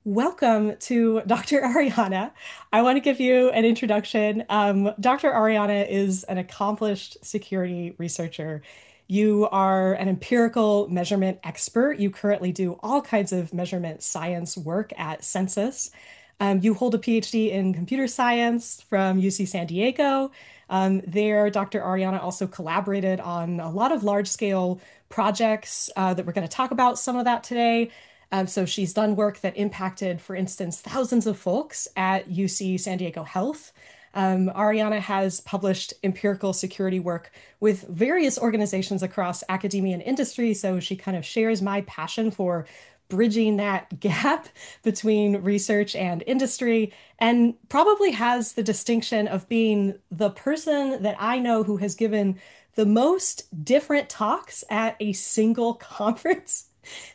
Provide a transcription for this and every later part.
Welcome to Dr. Ariana. I want to give you an introduction. Dr. Ariana is an accomplished security researcher. You are an empirical measurement expert. You currently do all kinds of measurement science work at Census. You hold a PhD in computer science from UC San Diego. There, Dr. Ariana also collaborated on a lot of large-scale projects that we're going to talk about some of that today. So she's done work that impacted, for instance, thousands of folks at UC San Diego Health. Ariana has published empirical security work with various organizations across academia and industry. So she kind of shares my passion for bridging that gap between research and industry, and probably has the distinction of being the person that I know who has given the most different talks at a single conference.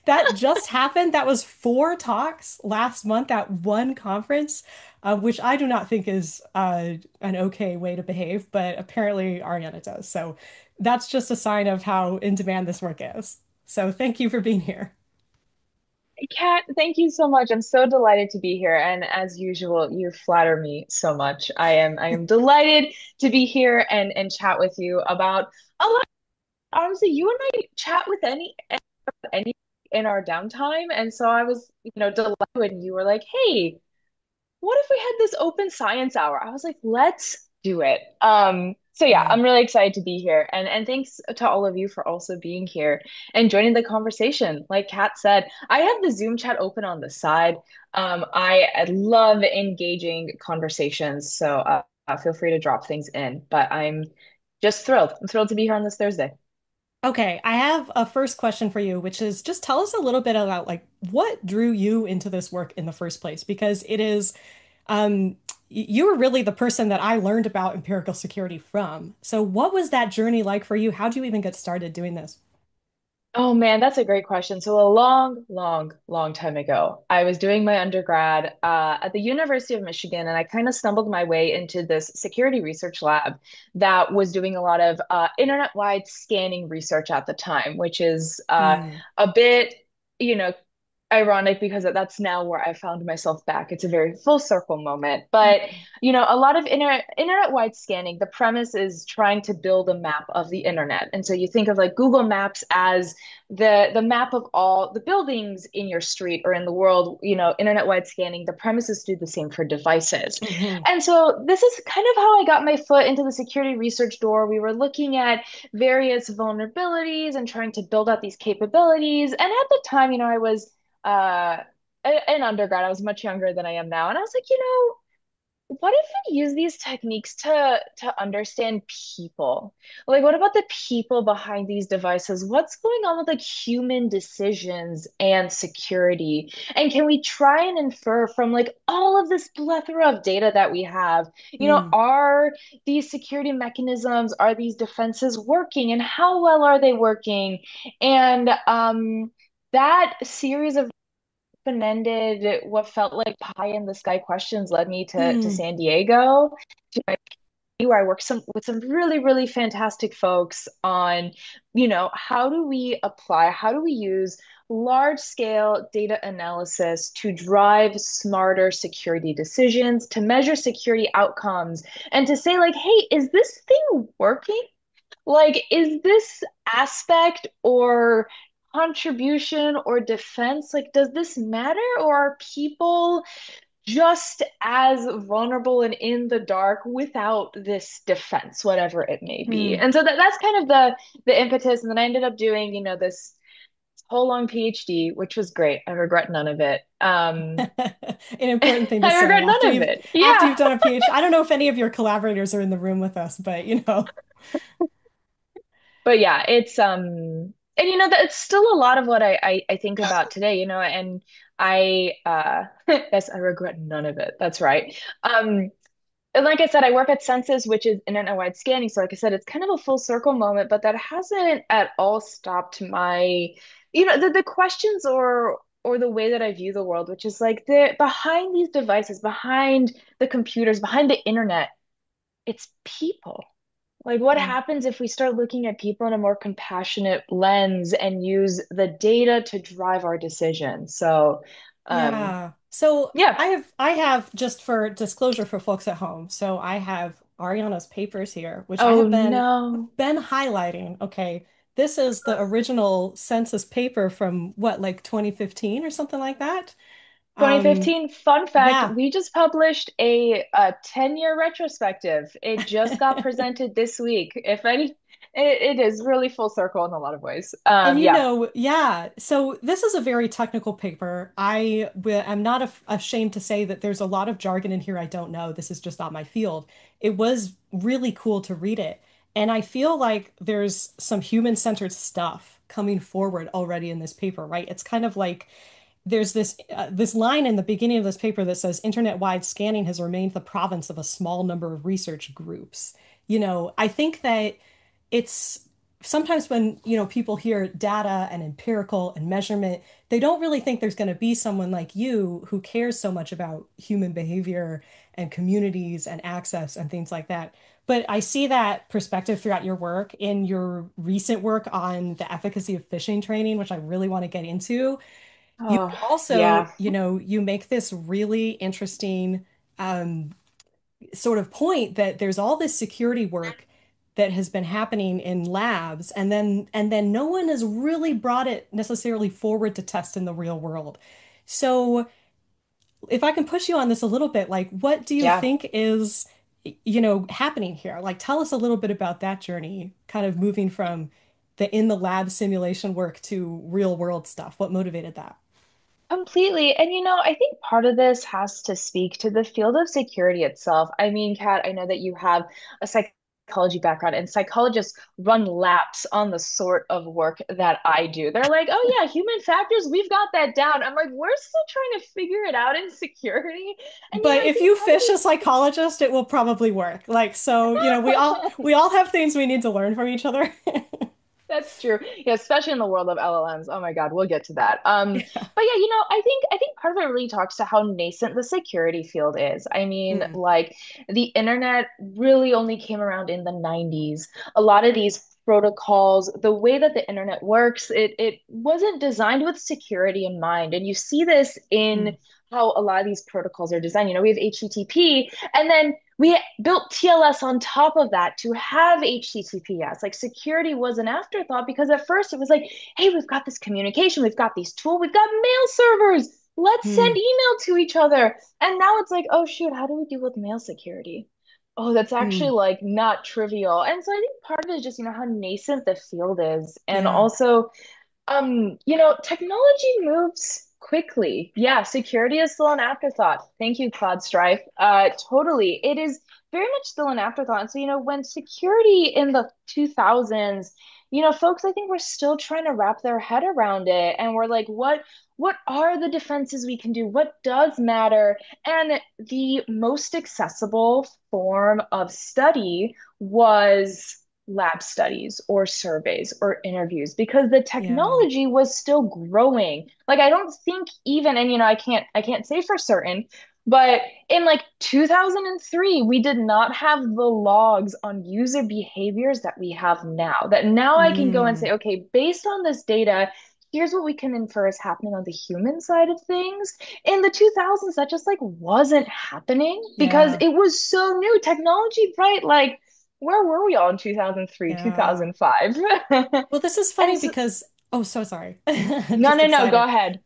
That just happened. That was four talks last month at one conference, which I do not think is an okay way to behave, but apparently Ariana does. So that's just a sign of how in demand this work is. So thank you for being here. Kat, thank you so much. I'm so delighted to be here. And as usual, you flatter me so much. I am delighted to be here and chat with you about a lot. Honestly, you and I chat with any in our downtime. And so I was, delighted when you were like, hey, what if we had this open science hour? I was like, let's do it. So yeah, Yeah. I'm really excited to be here. And thanks to all of you for also being here and joining the conversation. Like Kat said, I have the Zoom chat open on the side. I love engaging conversations, so feel free to drop things in. But I'm just thrilled. I'm thrilled to be here on this Thursday. Okay, I have a first question for you, which is just tell us a little bit about like what drew you into this work in the first place, because it is you were really the person that I learned about empirical security from. So what was that journey like for you? How'd you even get started doing this? Oh man, that's a great question. So a long, long, long time ago, I was doing my undergrad at the University of Michigan, and I kind of stumbled my way into this security research lab that was doing a lot of internet-wide scanning research at the time, which is Mm. a bit, you know, ironic because that's now where I found myself back. It's a very full circle moment. But, a lot of internet-wide scanning, the premise is trying to build a map of the internet. And so you think of like Google Maps as the map of all the buildings in your street or in the world, internet-wide scanning, the premise is to do the same for devices. Hmm. And so this is kind of how I got my foot into the security research door. We were looking at various vulnerabilities and trying to build out these capabilities. And at the time, I was uh in undergrad. I was much younger than I am now. And I was like, what if we use these techniques to understand people? Like, what about the people behind these devices? What's going on with like human decisions and security? And can we try and infer from like all of this plethora of data that we have, Mm. are these security mechanisms, are these defenses working, and how well are they working? And that series of open-ended, what felt like pie in the sky questions led me to Mm. San Diego, where I worked with some really, really fantastic folks on, how do we use large scale data analysis to drive smarter security decisions, to measure security outcomes, and to say, like, hey, is this thing working? Like, is this aspect or contribution or defense, like, does this matter? Or are people just as vulnerable and in the dark without this defense, whatever it may be? Mm. And so that's kind of the impetus. And then I ended up doing, this whole long PhD, which was great. I regret none of it. An important thing to I say regret after none of you've it. after Yeah. you've done a PhD. I don't know if any of your collaborators are in the room with us, but But yeah, it's and that's still a lot of what I think about today, and yes, I regret none of it. That's right. And like I said, I work at Census, which is internet-wide scanning. So like I said, it's kind of a full circle moment, but that hasn't at all stopped my, the questions or the way that I view the world, which is like the behind these devices, behind the computers, behind the internet, it's people. Like, what Mm. happens if we start looking at people in a more compassionate lens and use the data to drive our decisions? So, um, Yeah. So Yeah. I have just for disclosure for folks at home. So I have Ariana's papers here, which I Oh have no. been highlighting. Okay. This is the original census paper from what, like 2015 or something like that. Um, 2015, fun fact, yeah. we just published a 10-year retrospective. It just got presented this week. If any, it is really full circle in a lot of ways. And Yeah. yeah. So this is a very technical paper. I'm not ashamed to say that there's a lot of jargon in here I don't know. This is just not my field. It was really cool to read it. And I feel like there's some human-centered stuff coming forward already in this paper, right? It's kind of like there's this line in the beginning of this paper that says internet-wide scanning has remained the province of a small number of research groups. I think that it's sometimes when, people hear data and empirical and measurement, they don't really think there's going to be someone like you who cares so much about human behavior and communities and access and things like that. But I see that perspective throughout your work in your recent work on the efficacy of phishing training, which I really want to get into. You Oh, also, yeah. you make this really interesting um, sort of point that there's all this security work that has been happening in labs, and then no one has really brought it necessarily forward to test in the real world. So if I can push you on this a little bit, like what do you Yeah. think is, happening here? Like tell us a little bit about that journey, kind of moving from the in the lab simulation work to real world stuff. What motivated that? Completely. And I think part of this has to speak to the field of security itself. I mean, Kat, I know that you have a psychology background, and psychologists run laps on the sort of work that I do. They're like, oh, yeah, human factors, we've got that down. I'm like, we're still trying to figure it out in security. And, But I if think you part of fish a psychologist, it will probably work. Like, so, we all it. we all have things we need to learn from each other. That's true. Yeah, especially in the world of LLMs. Oh my God, we'll get to that. Yeah. But yeah, I think part of it really talks to how nascent the security field is. I mean, Mm, like the internet really only came around in the 90s. A lot of these protocols, the way that the internet works, it wasn't designed with security in mind. And you see this in mm, how a lot of these protocols are designed. We have HTTP, and then we built TLS on top of that to have HTTPS. Like security was an afterthought because at first it was like, hey, we've got this communication, we've got these tools, we've got mail servers. Let's send mm, email to each other. And now it's like, oh shoot, how do we deal with mail security? Oh, that's actually mm. like not trivial. And so I think part of it is just, how nascent the field is. And Yeah. also technology moves quickly. Yeah, security is still an afterthought. Thank you, Cloud Strife. Totally. It is very much still an afterthought. And so, when security in the 2000s, folks, I think we're still trying to wrap their head around it. And we're like, what are the defenses we can do? What does matter? And the most accessible form of study was lab studies or surveys or interviews because the Yeah. technology was still growing. Like I don't think even, and I can't say for certain, but in like 2003 we did not have the logs on user behaviors that we have now. That now I can go and say, Mm, okay, based on this data, here's what we can infer is happening on the human side of things. In the 2000s, that just like wasn't happening because yeah. it was so new. Technology, right? Like where were we all in 2003, Yeah. 2005? Well, this is And funny so, because, oh, so sorry. no, Just no, no, go excited. ahead.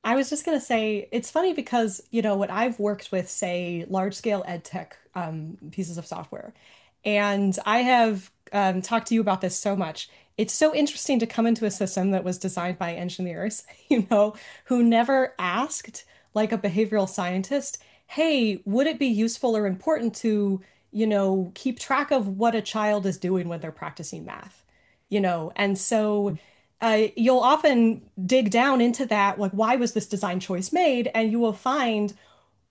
I was just going to say, it's funny because, when I've worked with, say, large scale ed tech pieces of software, and I have talked to you about this so much, it's so interesting to come into a system that was designed by engineers, who never asked, like a behavioral scientist, hey, would it be useful or important to, keep track of what a child is doing when they're practicing math? And so you'll often dig down into that, like, why was this design choice made? And you will find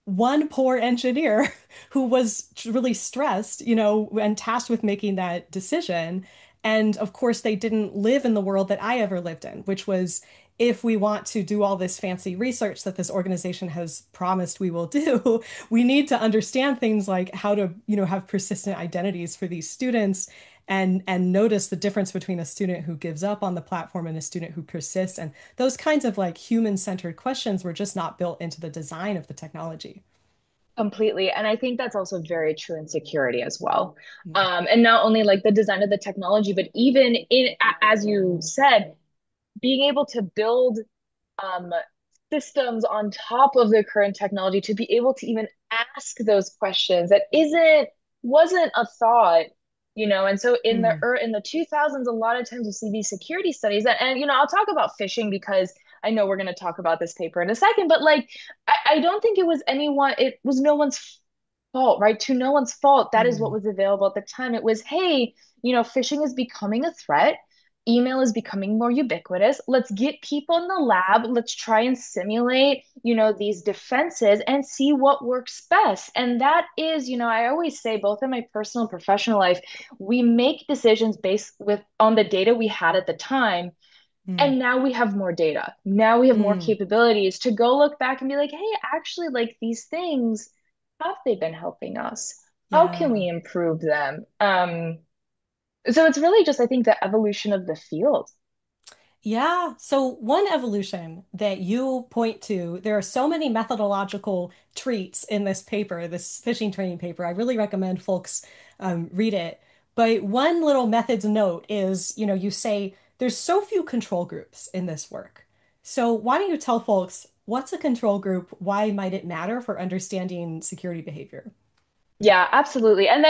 one poor engineer who was really stressed, and tasked with making that decision. And of course, they didn't live in the world that I ever lived in, which was if we want to do all this fancy research that this organization has promised we will do, we need to understand things like how to, have persistent identities for these students and notice the difference between a student who gives up on the platform and a student who persists. And those kinds of like human-centered questions were just not built into the design of the technology. Completely. And I think that's also very true in security as well. Mm. And not only like the design of the technology, but even as you said, being able to build um, systems on top of the current technology to be able to even ask those questions that wasn't a thought, and so Mm. in the 2000s, a lot of times you see these security studies, and I'll talk about phishing because I know we're going to talk about this paper in a second, but like I don't think it was no one's fault, right? To no one's fault. That is what Mm. was available at the time. It was, hey, phishing is becoming a threat. Email is becoming more ubiquitous. Let's get people in the lab. Let's try and simulate, these defenses and see what works best. And that is, I always say, both in my personal and professional life, we make decisions based with on the data we had at the time. Mm. And now we have more data. Now we have more Mm. capabilities to go look back and be like, hey, actually, like these things, have they been helping us? How can Yeah. we improve them? So it's really just, I think, the evolution of the field. Yeah. So one evolution that you point to, there are so many methodological treats in this paper, this phishing training paper. I really recommend folks read it. But one little methods note is, you say there's so few control groups in this work. So why don't you tell folks what's a control group? Why might it matter for understanding security behavior? Yeah, absolutely. And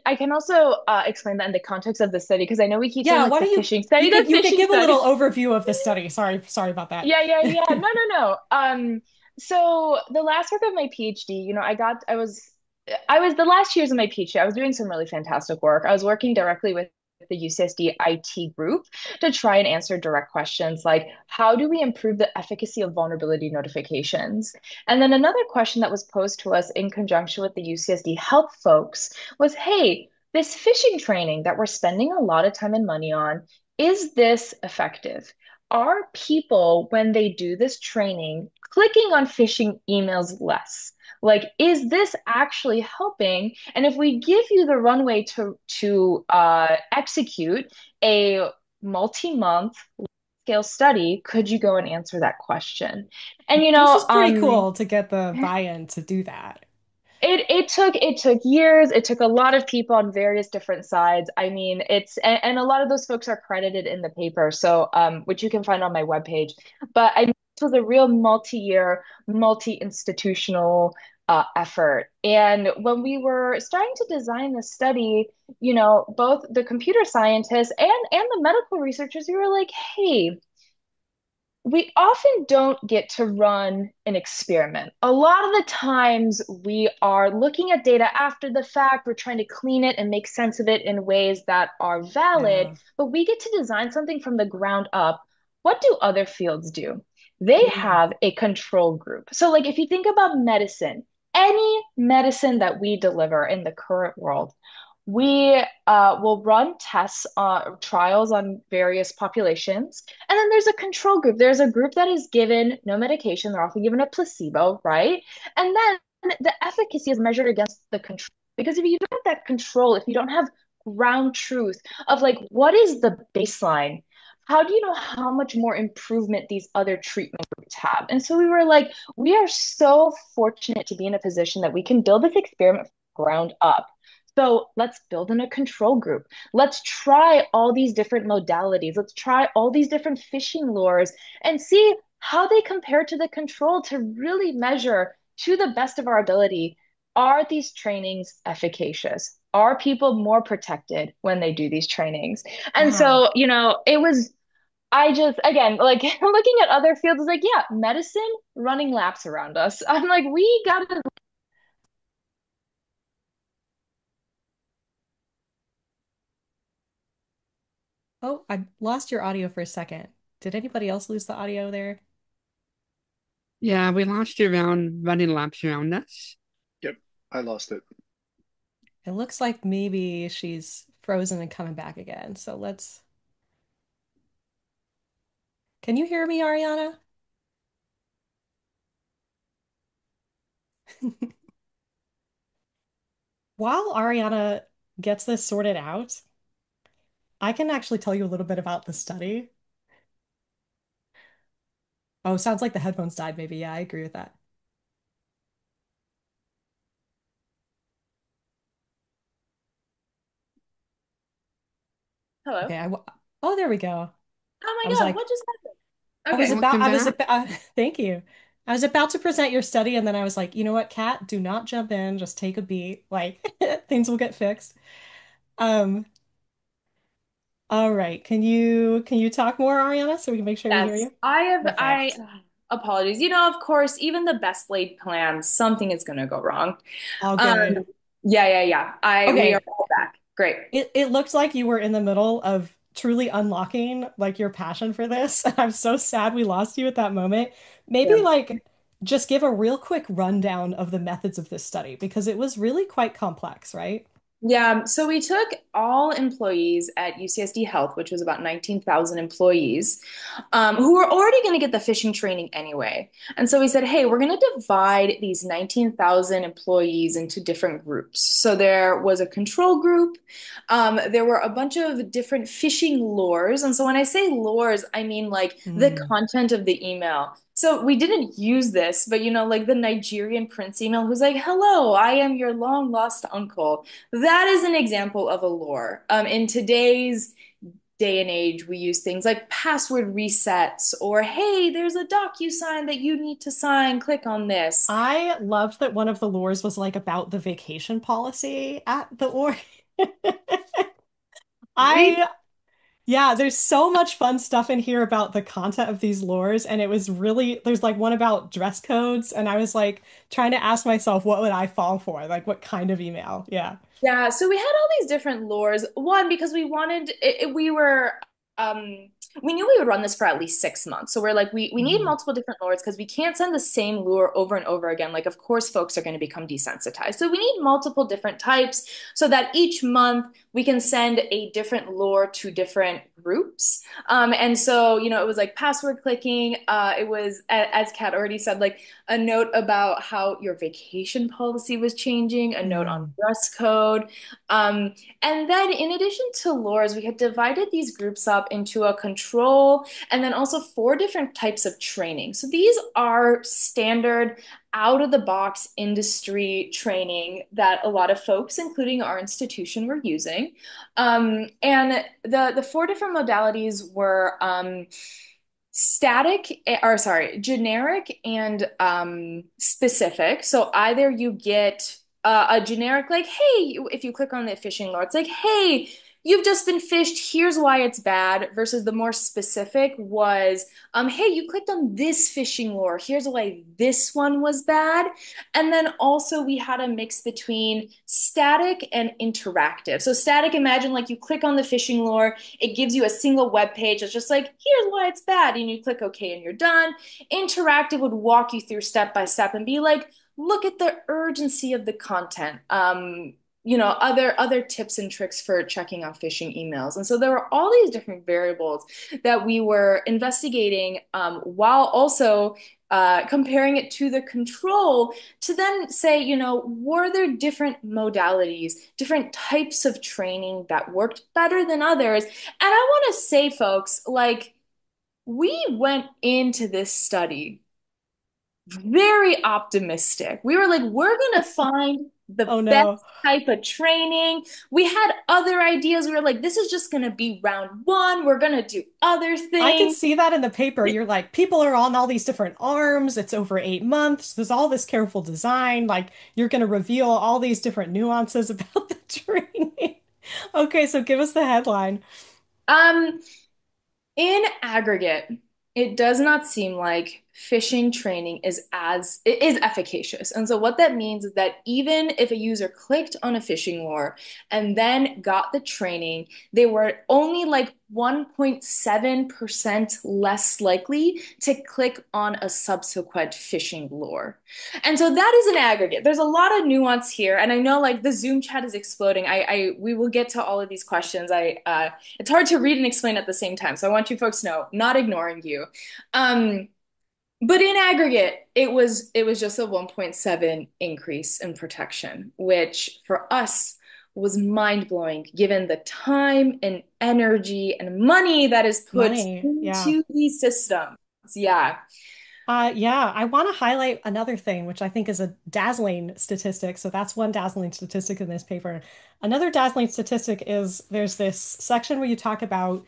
I can also explain that in the context of the study because I know we keep saying Yeah, like why the don't you phishing study, the you could phishing give a little study. overview of the study. Sorry about that. Yeah, yeah, yeah. No, no, no. So the last work of my PhD, I was the last years of my PhD, I was doing some really fantastic work. I was working directly with the UCSD IT group to try and answer direct questions like how do we improve the efficacy of vulnerability notifications? And then another question that was posed to us in conjunction with the UCSD health folks was, hey, this phishing training that we're spending a lot of time and money on, is this effective? Are people, when they do this training, clicking on phishing emails less? Like, is this actually helping? And if we give you the runway to execute a multi-month scale study, could you go and answer that question? And This is pretty cool to get the buy-in to do that. it took years. It took a lot of people on various different sides. I mean, and a lot of those folks are credited in the paper, so which you can find on my webpage. But I mean, this was a real multi-year, multi-institutional effort. And when we were starting to design the study, both the computer scientists and the medical researchers, we were like, hey, we often don't get to run an experiment. A lot of the times we are looking at data after the fact, we're trying to clean it and make sense of it in ways that are valid, Yeah. but we get to design something from the ground up. What do other fields do? They Mm. have a control group. So, like, if you think about medicine, any medicine that we deliver in the current world, we will run tests, trials on various populations. And then there's a control group. There's a group that is given no medication. They're often given a placebo, right? And then the efficacy is measured against the control. Because if you don't have that control, if you don't have ground truth of like, what is the baseline? How do you know how much more improvement these other treatment groups have? And so we were like, we are so fortunate to be in a position that we can build this experiment from ground up. So let's build in a control group. Let's try all these different modalities. Let's try all these different phishing lures and see how they compare to the control to really measure to the best of our ability. Are these trainings efficacious? Are people more protected when they do these trainings? And Wow. so, I just, again, like looking at other fields, is like, yeah, medicine running laps around us. I'm like, we gotta. Oh, I lost your audio for a second. Did anybody else lose the audio there? Yeah, we lost you around running laps around us. Yep, I lost it. It looks like maybe she's frozen and coming back again. So let's. Can you hear me, Ariana? While Ariana gets this sorted out, I can actually tell you a little bit about the study. Oh, sounds like the headphones died, maybe. Yeah, I agree with that. Hello. Okay, oh, there we go. Oh I my was God, like, what just happened? Okay. Welcome I was back. about, thank you. I was about to present your study, and then I was like, you know what, Kat, do not jump in, just take a beat. Like, things will get fixed. Um, all right. Can you talk more, Ariana, so we can make sure we hear Yes, you? I Perfect. apologies. Of course, even the best laid plans, something is going to go wrong. All Um, good. yeah. We are Okay. all back. Great. It looked like you were in the middle of truly unlocking like your passion for this. I'm so sad we lost you at that moment. Maybe Yeah. like just give a real quick rundown of the methods of this study because it was really quite complex, right? Yeah, so we took all employees at UCSD Health, which was about 19,000 employees, who were already going to get the phishing training anyway. And so we said, hey, we're going to divide these 19,000 employees into different groups. So there was a control group. There were a bunch of different phishing lures. And so when I say lures, I mean like the Mm. content of the email. So we didn't use this, but like the Nigerian prince email who's like, hello, I am your long lost uncle. That is an example of a lure. In today's day and age, we use things like password resets or, hey, there's a DocuSign that you need to sign. Click on this. I loved that one of the lures was like about the vacation policy at the or Right? I Yeah, there's so much fun stuff in here about the content of these lures, and it was really there's like one about dress codes, and I was like trying to ask myself what would I fall for? Like what kind of email? Yeah. Yeah, so we had all these different lures. One, because we wanted, um, we knew we would run this for at least 6 months. So we're like, we need Mhm. multiple different lures because we can't send the same lure over and over again. Like, of course, folks are going to become desensitized. So we need multiple different types so that each month we can send a different lure to different groups. And so, it was like password clicking. It was, as Kat already said, like, a note about how your vacation policy was changing, a note on Mm. dress code. Um, and then, in addition to lures, we had divided these groups up into a control and then also four different types of training. So these are standard out of the box industry training that a lot of folks, including our institution, were using. And the four different modalities were generic and specific. So either you get a generic, like, hey, if you click on the phishing lure, it's like, hey, you've just been phished. Here's why it's bad. Versus the more specific was, hey, you clicked on this phishing lure. Here's why this one was bad. And then also we had a mix between static and interactive. So static, imagine like you click on the phishing lure, it gives you a single web page. It's just like, here's why it's bad. And you click OK and you're done. Interactive would walk you through step by step and be like, look at the urgency of the content. Other tips and tricks for checking out phishing emails. And so there were all these different variables that we were investigating while also comparing it to the control to then say, were there different modalities, different types of training that worked better than others? And I want to say, folks, like, we went into this study very optimistic. We were like, we're going to find the Oh best no. type of training. We had other ideas. We were like, this is just going to be round one. We're going to do other I could things. see that in the paper. You're like, people are on all these different arms. It's over 8 months. There's all this careful design. Like, you're going to reveal all these different nuances about the training. Okay, so give us the headline. Um, In aggregate, it does not seem like phishing training it is efficacious. And so what that means is that even if a user clicked on a phishing lure and then got the training, they were only like 1.7% less likely to click on a subsequent phishing lure. And so that is an aggregate. There's a lot of nuance here, and I know like the Zoom chat is exploding. We will get to all of these questions. It's hard to read and explain at the same time. So I want you folks to know, not ignoring you. Um, but in aggregate, it was just a 1.7 increase in protection, which for us was mind-blowing given the time and energy and money that is put Money. Yeah. into these systems. Yeah. Yeah, I want to highlight another thing, which I think is a dazzling statistic. So that's one dazzling statistic in this paper. Another dazzling statistic is there's this section where you talk about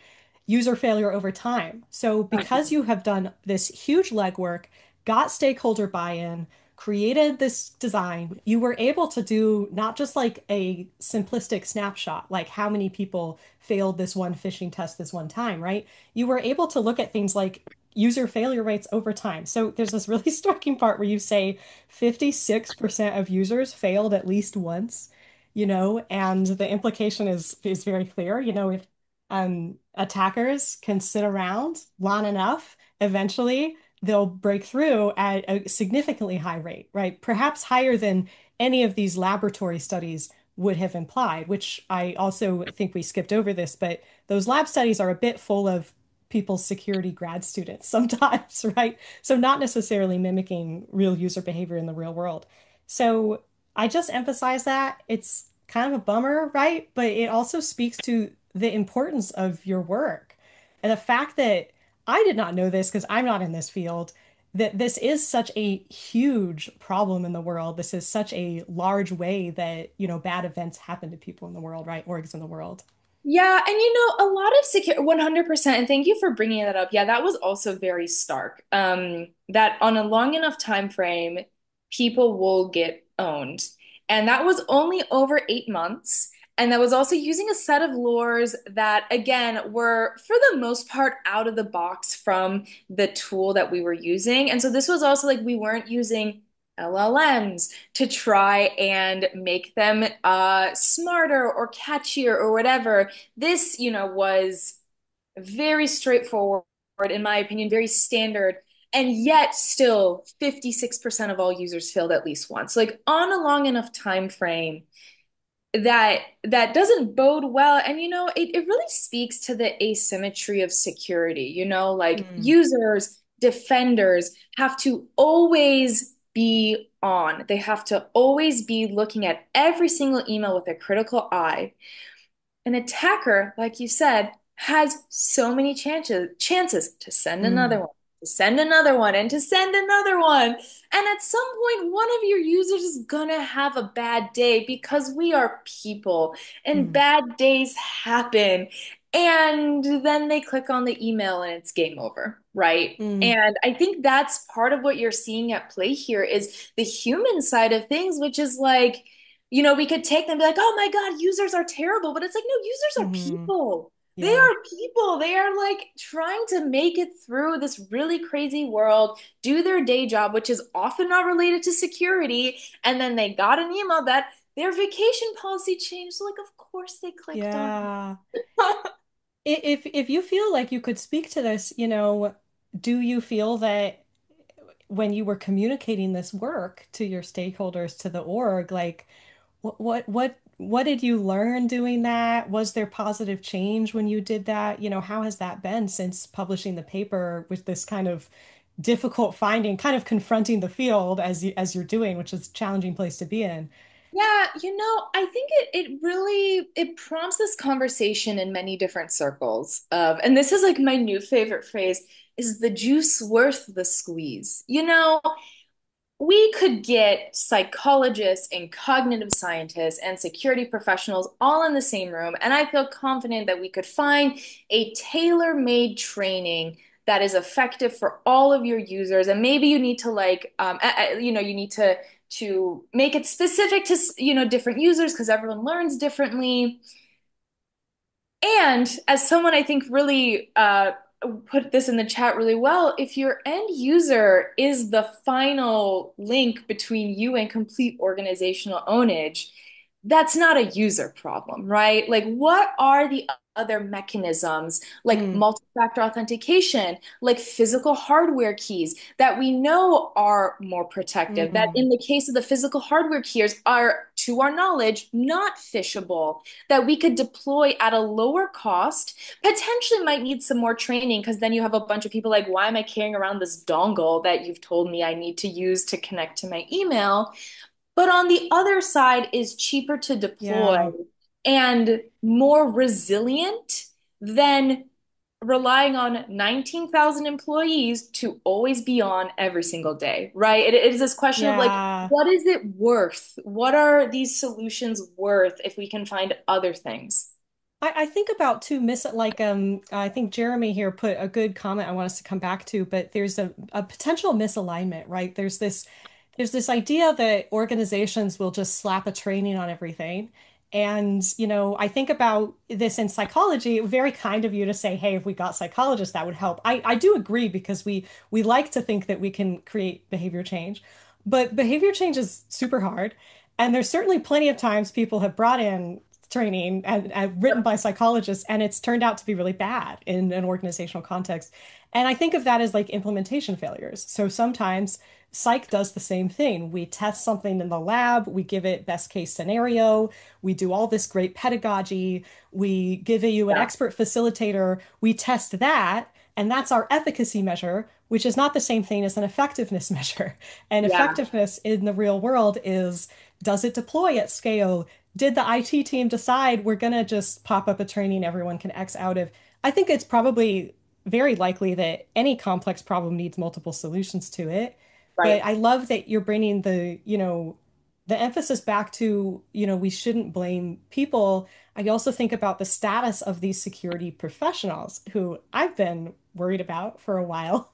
user failure over time. So because you have done this huge legwork, got stakeholder buy-in, created this design, you were able to do not just like a simplistic snapshot, like how many people failed this one phishing test this one time, right? You were able to look at things like user failure rates over time. So there's this really striking part where you say 56% of users failed at least once, and the implication is very clear. If attackers can sit around long enough, eventually they'll break through at a significantly high rate, right? Perhaps higher than any of these laboratory studies would have implied, which I also think we skipped over this, but those lab studies are a bit full of people's security grad students sometimes, right? So not necessarily mimicking real user behavior in the real world. So I just emphasize that it's kind of a bummer, right? But it also speaks to the importance of your work and the fact that I did not know this because I'm not in this field, that this is such a huge problem in the world. This is such a large way that, bad events happen to people in the world, right? Orgs in the world. Yeah, and a lot of secure 100%, and thank you for bringing that up. Yeah, that was also very stark. That on a long enough time frame, people will get owned. And that was only over 8 months. And that was also using a set of lures that, again, were for the most part out of the box from the tool that we were using. And so this was also like we weren't using LLMs to try and make them smarter or catchier or whatever. This, was very straightforward, in my opinion, very standard. And yet, still, 56% of all users failed at least once. Like on a long enough time frame, that doesn't bode well. And it really speaks to the asymmetry of security. Like Mm, users, defenders have to always be on. They have to always be looking at every single email with a critical eye. An attacker, like you said, has so many chances to send another mm, one, to send another one, and to send another one. And at some point, one of your users is gonna have a bad day because we are people and mm, bad days happen. And then they click on the email and it's game over, right? mm, And I think that's part of what you're seeing at play here is the human side of things, which is like, we could take them and be like, oh my God, users are terrible. But it's like, no, users are mhm. people. They Yeah. are people. They are like trying to make it through this really crazy world, do their day job, which is often not related to security. And then they got an email that their vacation policy changed. So, like, of course they clicked on Yeah. it. If you feel like you could speak to this, do you feel that when you were communicating this work to your stakeholders, to the org, like what did you learn doing that? Was there positive change when you did that? How has that been since publishing the paper with this kind of difficult finding, kind of confronting the field as you're doing, which is a challenging place to be in. Yeah, I think it really it prompts this conversation in many different circles of, and this is like my new favorite phrase, is the juice worth the squeeze? We could get psychologists and cognitive scientists and security professionals all in the same room, and I feel confident that we could find a tailor-made training that is effective for all of your users. And maybe you need to like, you need to make it specific to different users because everyone learns differently. And as someone I think really put this in the chat really well, if your end user is the final link between you and complete organizational ownage, that's not a user problem, right? Like, what are the other mechanisms, like Mm, multi-factor authentication, like physical hardware keys that we know are more protective, that mm, in the case of the physical hardware keys are, to our knowledge, not phishable, that we could deploy at a lower cost, potentially might need some more training because then you have a bunch of people like, why am I carrying around this dongle that you've told me I need to use to connect to my email? But on the other side is cheaper to deploy yeah. and more resilient than relying on 19,000 employees to always be on every single day, right? It is this question of like, Yeah. what is it worth? What are these solutions worth if we can find other things? I think about too I think Jeremy here put a good comment I want us to come back to, but there's a potential misalignment, right? There's this idea that organizations will just slap a training on everything. And, I think about this in psychology. Very kind of you to say, hey, if we got psychologists, that would help. I do agree because we like to think that we can create behavior change, but behavior change is super hard. And there's certainly plenty of times people have brought in training and written by psychologists, and it's turned out to be really bad in an organizational context. And I think of that as like implementation failures. So sometimes psych does the same thing. We test something in the lab, we give it best case scenario, we do all this great pedagogy, we give you an Yeah, expert facilitator, we test that, and that's our efficacy measure, which is not the same thing as an effectiveness measure. And yeah, effectiveness in the real world is, does it deploy at scale? Did the IT team decide we're going to just pop up a training everyone can X out of? I think it's probably very likely that any complex problem needs multiple solutions to it. But right. I love that you're bringing the emphasis back to, we shouldn't blame people. I also think about the status of these security professionals who I've been worried about for a while.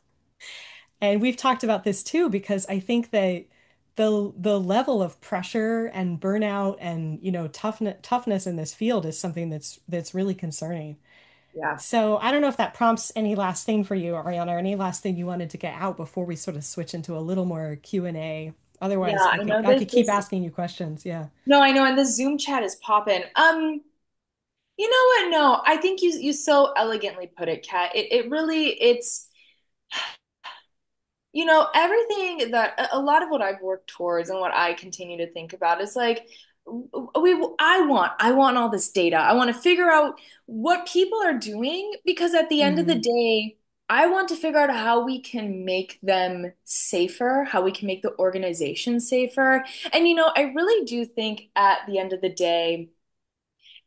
And we've talked about this too, because I think that the level of pressure and burnout and toughness in this field is something that's really concerning. Yeah. So I don't know if that prompts any last thing for you, Ariana, or any last thing you wanted to get out before we sort of switch into a little more Q&A. Yeah, Otherwise, I I could know I this could keep this asking you questions. Yeah. no, I know, and the Zoom chat is popping. You know what? No, I think you so elegantly put it, Kat. It really it's everything that a lot of what I've worked towards and what I continue to think about is like I want all this data. I want to figure out what people are doing because at the end of the Mm, day, I want to figure out how we can make them safer, how we can make the organization safer. And I really do think at the end of the day,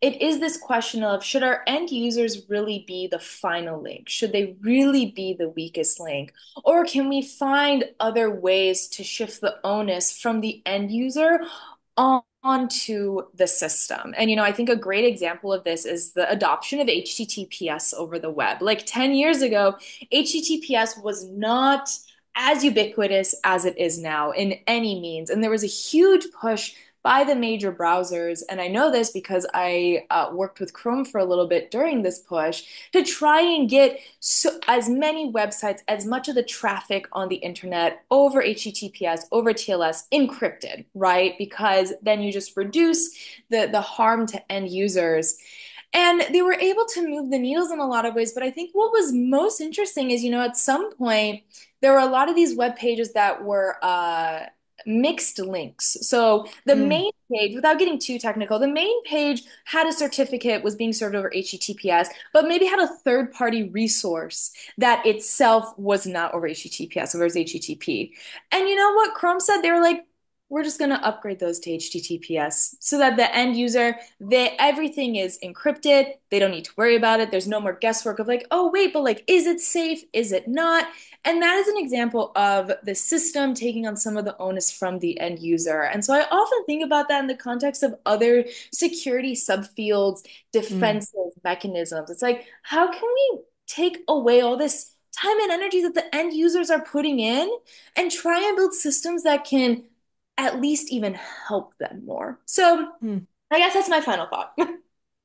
it is this question of should our end users really be the final link? Should they really be the weakest link? Or can we find other ways to shift the onus from the end user onto the system? And I think a great example of this is the adoption of HTTPS over the web. Like 10 years ago, HTTPS was not as ubiquitous as it is now in any means. And there was a huge push by the major browsers, and I know this because I worked with Chrome for a little bit during this push to try and get as many websites, as much of the traffic on the internet over HTTPS, over TLS encrypted, right? Because then you just reduce the harm to end users. And they were able to move the needles in a lot of ways. But I think what was most interesting is, at some point, there were a lot of these web pages that were mixed links. So the mm, main page, without getting too technical, the main page had a certificate, was being served over HTTPS, but maybe had a third party resource that itself was not over HTTPS, over HTTP. And you know what Chrome said? They were like, we're just going to upgrade those to HTTPS so that the end user, everything is encrypted. They don't need to worry about it. There's no more guesswork of like, oh, wait, but like, is it safe? Is it not? And that is an example of the system taking on some of the onus from the end user. And so I often think about that in the context of other security subfields, mm, defensive mechanisms. It's like, how can we take away all this time and energy that the end users are putting in and try and build systems that can at least even help them more? So mm. I guess that's my final thought.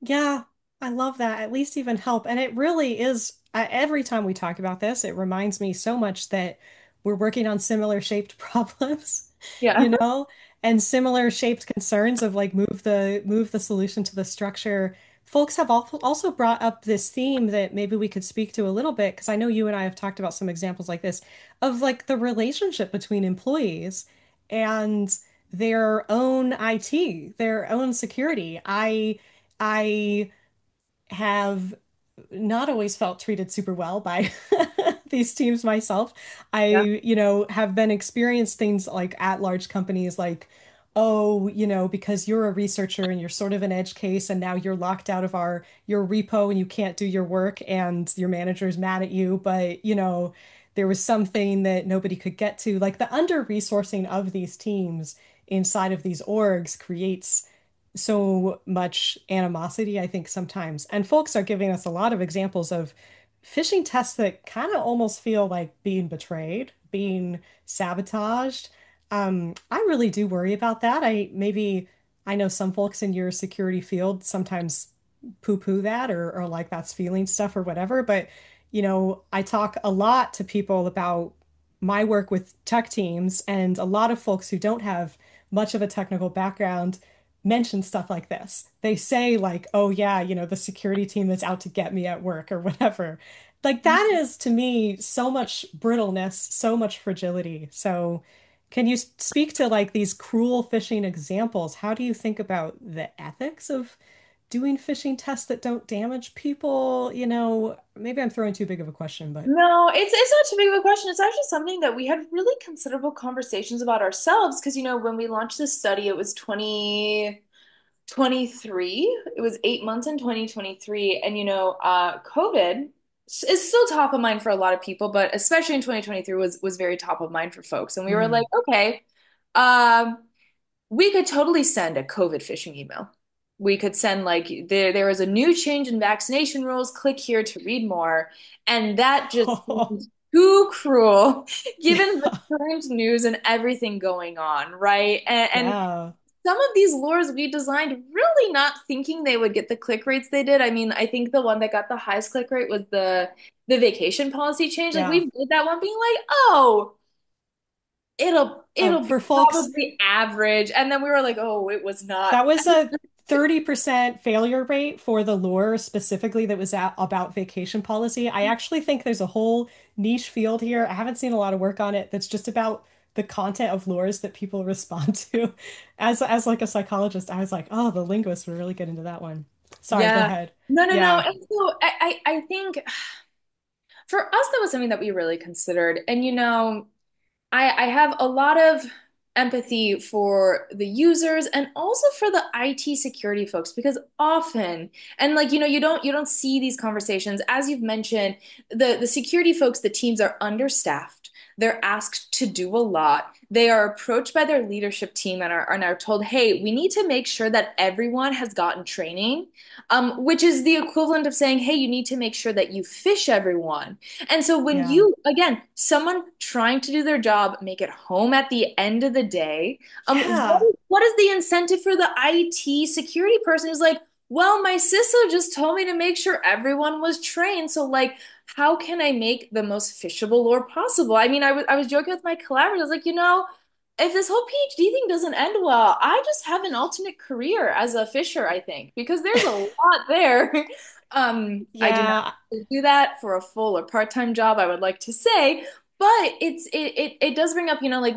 Yeah, I love that. At least even help. And it really is, every time we talk about this, it reminds me so much that we're working on similar shaped problems, Yeah. you know, and similar shaped concerns of like move the solution to the structure. Folks have also brought up this theme that maybe we could speak to a little bit, because I know you and I have talked about some examples like this of like the relationship between employees and their own IT, their own security. I have not always felt treated super well by these teams myself. I, Yeah. have been experienced things like at large companies like oh, because you're a researcher and you're sort of an edge case and now you're locked out of your repo and you can't do your work and your manager's mad at you, but there was something that nobody could get to. Like the under-resourcing of these teams inside of these orgs creates so much animosity, I think, sometimes. And folks are giving us a lot of examples of phishing tests that kind of almost feel like being betrayed, being sabotaged. I really do worry about that. I know some folks in your security field sometimes poo-poo that or like that's feeling stuff or whatever, but I talk a lot to people about my work with tech teams, and a lot of folks who don't have much of a technical background mention stuff like this. They say like, "Oh yeah, the security team that's out to get me at work or whatever." Like that is to me so much brittleness, so much fragility. So can you speak to like these cruel phishing examples? How do you think about the ethics of doing phishing tests that don't damage people? Maybe I'm throwing too big of a question, but No, it's not too big of a question. It's actually something that we had really considerable conversations about ourselves because when we launched this study, it was 2023. It was 8 months in 2023, and COVID is still top of mind for a lot of people, but especially in 2023 was very top of mind for folks. And we were like, mm. okay, um, we could totally send a COVID phishing email. We could send like there was a new change in vaccination rules. Click here to read more. And that just Oh, seems too cruel given the yeah, current news and everything going on, right? And yeah, some of these lures we designed really not thinking they would get the click rates they did. I mean, I think the one that got the highest click rate was the vacation policy change. Like we yeah. made that one being like, oh, it'll be For folks, probably average. And then we were like, oh, it was not. that was a 30% failure rate for the lure specifically that was about vacation policy. I actually think there's a whole niche field here. I haven't seen a lot of work on it that's just about the content of lures that people respond to. As like a psychologist, I was like, oh, the linguists would really get into that one. Sorry, go Yeah. ahead. No, no, no. Yeah. And so I think for us, that was something that we really considered. And I have a lot of empathy for the users and also for the IT security folks because often, and like you don't see these conversations as you've mentioned, the security folks, the teams are understaffed. They're asked to do a lot. They are approached by their leadership team and are told, "Hey, we need to make sure that everyone has gotten training," which is the equivalent of saying, "Hey, you need to make sure that you fish everyone." And so when Yeah. you, again, someone trying to do their job, make it home at the end of the day, Yeah. what is the incentive for the IT security person who's like, well, my CISO just told me to make sure everyone was trained. So like, how can I make the most fishable lore possible? I mean, I was joking with my collaborators. I was like, if this whole PhD thing doesn't end well, I just have an alternate career as a fisher, I think, because there's a lot there. I do not Yeah. do that for a full or part-time job, I would like to say, but it does bring up, like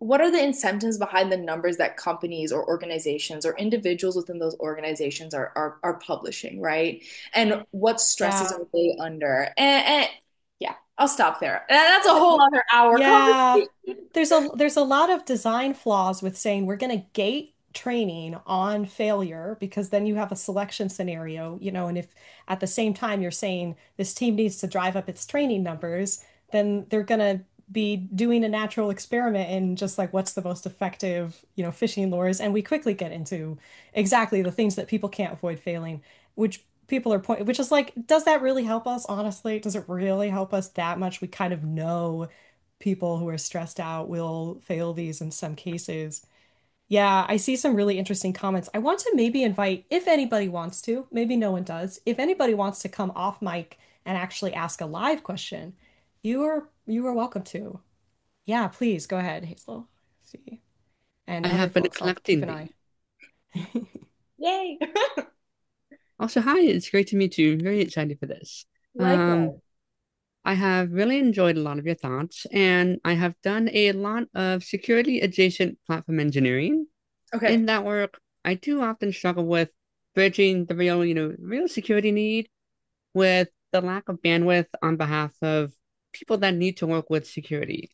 what are the incentives behind the numbers that companies or organizations or individuals within those organizations are publishing, right? And what stresses Yeah. are they under? And yeah, I'll stop there. That's a whole other hour Yeah, conversation. there's a lot of design flaws with saying we're going to gate training on failure because then you have a selection scenario, and if at the same time you're saying this team needs to drive up its training numbers, then they're going to be doing a natural experiment in just like what's the most effective, phishing lures, and we quickly get into exactly the things that people can't avoid failing, which people are point, which is like, does that really help us? Honestly, does it really help us that much? We kind of know people who are stressed out will fail these in some cases. Yeah, I see some really interesting comments. I want to maybe invite, if anybody wants to, maybe no one does, if anybody wants to come off mic and actually ask a live question, you are welcome to. Yeah, please go ahead, Hazel. See. And I other have been folks, I'll keep collecting an eye. these. Yay. Also, hi, it's great to meet you. Very excited for this. Um, Likewise. I have really enjoyed a lot of your thoughts, and I have done a lot of security adjacent platform engineering. Okay. In that work, I do often struggle with bridging the real security need with the lack of bandwidth on behalf of people that need to work with security.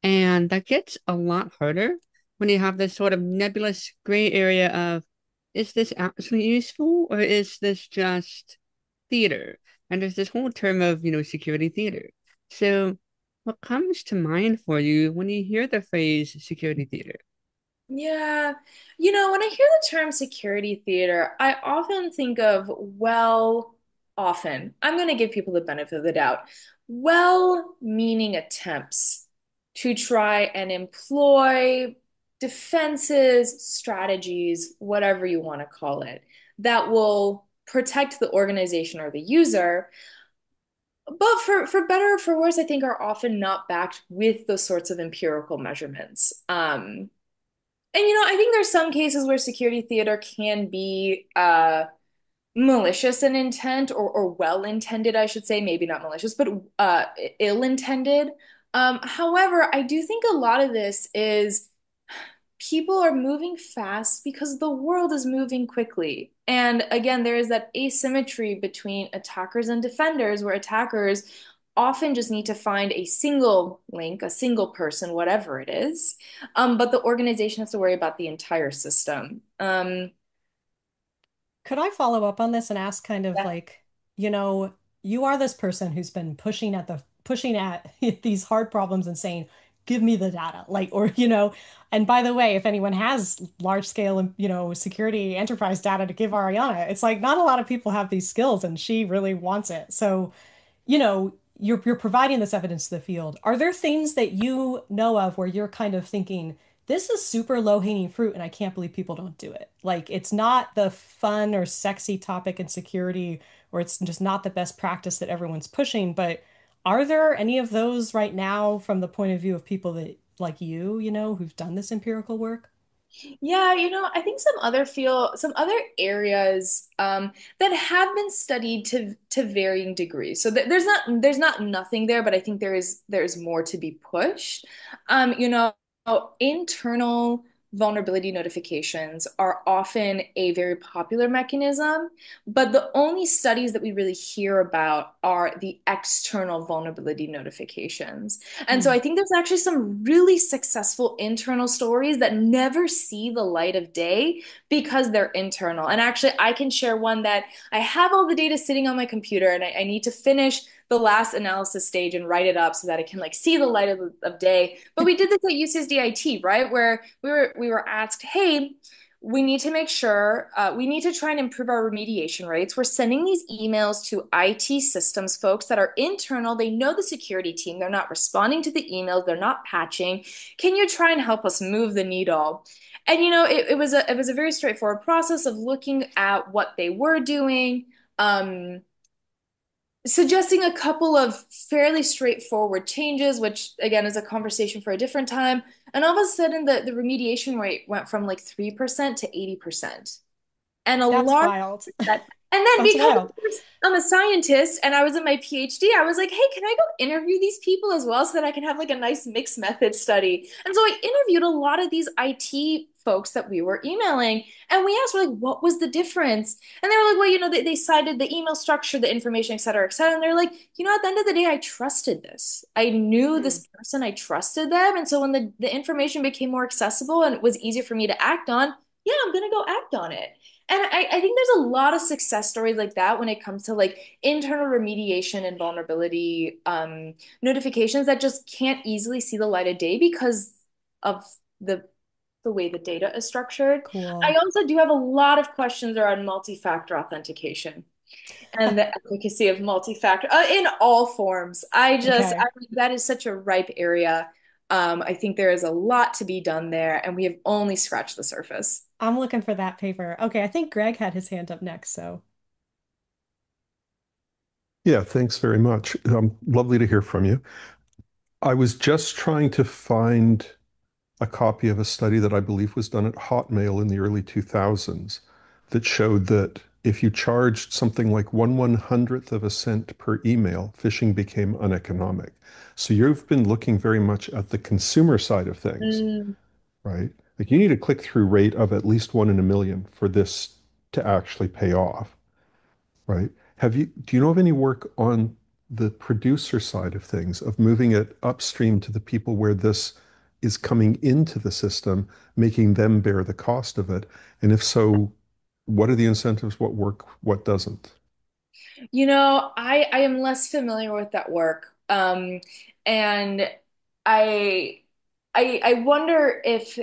And that gets a lot harder when you have this sort of nebulous gray area of, is this actually useful or is this just theater? And there's this whole term of, security theater. So what comes to mind for you when you hear the phrase security theater? Yeah. When I hear the term security theater, I often think of, well, often, I'm going to give people the benefit of the doubt, well-meaning attempts to try and employ defenses, strategies, whatever you want to call it, that will protect the organization or the user. But for better or for worse, I think are often not backed with those sorts of empirical measurements. And I think there's some cases where security theater can be malicious in intent or well-intended, I should say, maybe not malicious, but ill-intended. However, I do think a lot of this is people are moving fast because the world is moving quickly. And again, there is that asymmetry between attackers and defenders, where attackers often just need to find a single link, a single person, whatever it is. But the organization has to worry about the entire system. Could I follow up on this and ask kind of Yeah. like, you know, you are this person who's been pushing at these hard problems and saying, give me the data. Like, or, and by the way, if anyone has large scale, security enterprise data to give Ariana, it's like not a lot of people have these skills and she really wants it. So you're providing this evidence to the field. Are there things that you know of where you're kind of thinking, this is super low-hanging fruit and I can't believe people don't do it? Like it's not the fun or sexy topic in security, or it's just not the best practice that everyone's pushing, but are there any of those right now from the point of view of people that like who've done this empirical work? Yeah, I think some other areas that have been studied to varying degrees. So there's not nothing there, but I think there is more to be pushed. Internal vulnerability notifications are often a very popular mechanism, but the only studies that we really hear about are the external vulnerability notifications. And so Hmm. I think there's actually some really successful internal stories that never see the light of day because they're internal. And actually, I can share one that I have all the data sitting on my computer and I need to finish the last analysis stage and write it up so that it can like see the light of day. But we did this at UCSDIT, right? Where we were asked, hey, we need to make sure we need to try and improve our remediation rates. We're sending these emails to IT systems folks that are internal. They know the security team. They're not responding to the emails. They're not patching. Can you try and help us move the needle? And it was a very straightforward process of looking at what they were doing, suggesting a couple of fairly straightforward changes, which again is a conversation for a different time. And all of a sudden, the remediation rate went from like 3% to 80%. And a That's large wild. that. And then That's because wild. I'm a scientist and I was in my PhD, I was like, hey, can I go interview these people as well so that I can have like a nice mixed method study? And so I interviewed a lot of these IT folks that we were emailing, and we asked, we're like, what was the difference? And they were like, well, they cited the email structure, the information, et cetera, et cetera. And they're like, at the end of the day, I trusted this. I knew Hmm. this person, I trusted them. And so when the information became more accessible and it was easier for me to act on, yeah, I'm gonna go act on it. And I think there's a lot of success stories like that when it comes to like internal remediation and vulnerability notifications that just can't easily see the light of day because of the the way the data is structured. I Cool. also do have a lot of questions around multi-factor authentication and the efficacy of multi-factor in all forms. Okay. That is such a ripe area. I think there is a lot to be done there, and we have only scratched the surface. I'm looking for that paper. Okay, I think Greg had his hand up next, so Yeah, thanks very much. Lovely to hear from you. I was just trying to find a copy of a study that I believe was done at Hotmail in the early 2000s that showed that if you charged something like 1/100th of a cent per email, phishing became uneconomic. So you've been looking very much at the consumer side of things, Mm. right? Like you need a click-through rate of at least 1 in a million for this to actually pay off. Right. Do you know of any work on the producer side of things, of moving it upstream to the people where this is coming into the system, making them bear the cost of it? And if so, what are the incentives? What work? What doesn't? I am less familiar with that work. And I I wonder if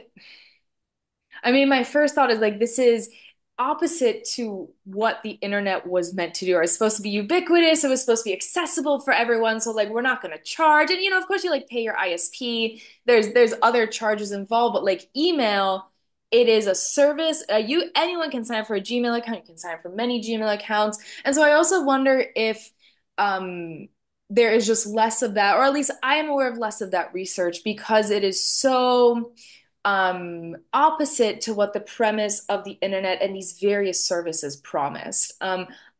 I mean, my first thought is like this is opposite to what the internet was meant to do. It's supposed to be ubiquitous, it was supposed to be accessible for everyone. So like we're not going to charge. And of course you like pay your ISP. There's other charges involved, but like email, it is a service. You anyone can sign up for a Gmail account, you can sign up for many Gmail accounts. And so I also wonder if there is just less of that, or at least I am aware of less of that research because it is so opposite to what the premise of the internet and these various services promised.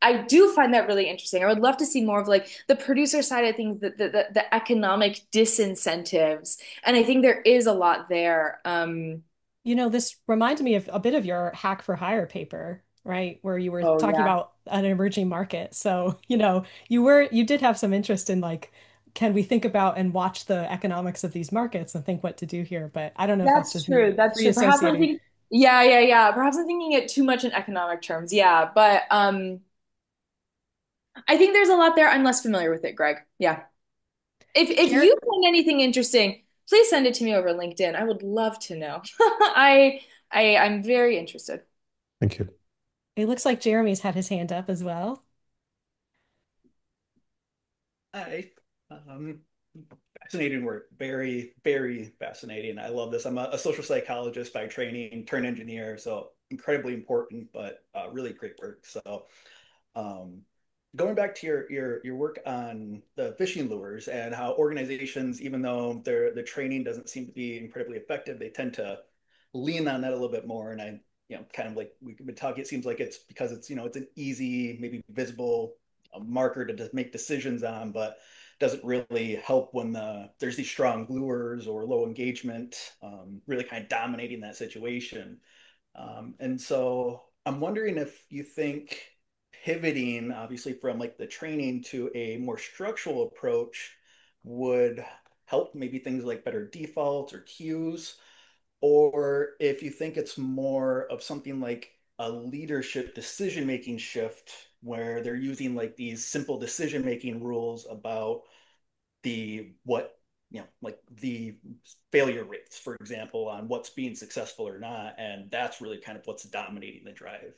I do find that really interesting. I would love to see more of like the producer side of things, the economic disincentives, and I think there is a lot there. This reminded me of a bit of your hack for hire paper, right? Where you were Oh talking yeah, about an emerging market. So, you did have some interest in like, can we think about and watch the economics of these markets and think what to do here? But I don't know if that's that's just true. me That's free true. Perhaps I'm associating. thinking, yeah. Perhaps I'm thinking it too much in economic terms. Yeah, but I think there's a lot there. I'm less familiar with it, Greg. Yeah. If Jared, you find anything interesting, please send it to me over LinkedIn. I would love to know. I'm very interested. Thank you. it looks like Jeremy's had his hand up as well. Hi. Um, Fascinating work. Very, very fascinating. I love this. I'm a social psychologist by training, turned engineer, so incredibly important, but really great work. So, um, going back to your work on the phishing lures and how organizations, even though the training doesn't seem to be incredibly effective, they tend to lean on that a little bit more. And kind of like we've been talking, it seems like it's because it's an easy, maybe visible marker to just make decisions on, but doesn't really help when there's these strong lures or low engagement, really kind of dominating that situation. And so I'm wondering if you think pivoting, obviously, from like the training to a more structural approach would help maybe things like better defaults or cues, or if you think it's more of something like a leadership decision-making shift where they're using like these simple decision-making rules about the what like the failure rates, for example, on what's being successful or not, and that's really kind of what's dominating the drive.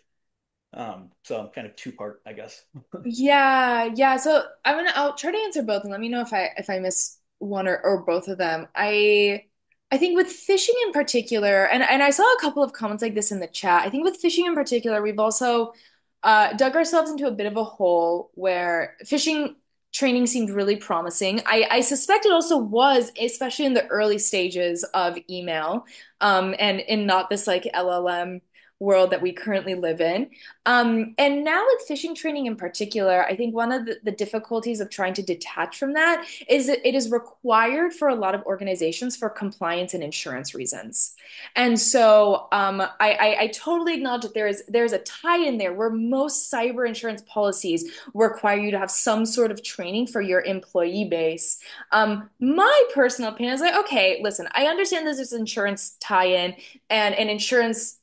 So kind of two-part, I guess. Yeah. So I'll try to answer both and let me know if I miss one or both of them. I think with phishing in particular, and I saw a couple of comments like this in the chat. I think with phishing in particular, we've also dug ourselves into a bit of a hole where phishing training seemed really promising. I suspect it also was, especially in the early stages of email, and in not this like LLM world that we currently live in. And now with phishing training in particular, I think one of the difficulties of trying to detach from that is that it is required for a lot of organizations for compliance and insurance reasons. And so I totally acknowledge that there's a tie in there where most cyber insurance policies require you to have some sort of training for your employee base. My personal opinion is like, okay, listen, I understand this is insurance tie-in and an insurance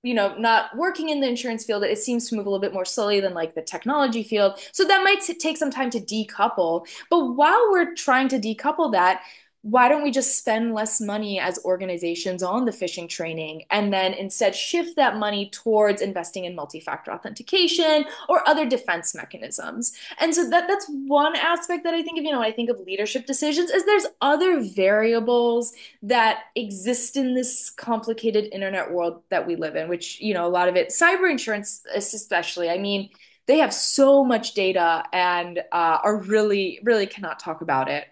not working in the insurance field, it seems to move a little bit more slowly than like the technology field. So that might take some time to decouple. But while we're trying to decouple that, why don't we just spend less money as organizations on the phishing training and then instead shift that money towards investing in multi-factor authentication or other defense mechanisms? And so that's one aspect that I think of, when I think of leadership decisions, is there's other variables that exist in this complicated internet world that we live in, which, a lot of it, cyber insurance especially. I mean, they have so much data and are really, really cannot talk about it.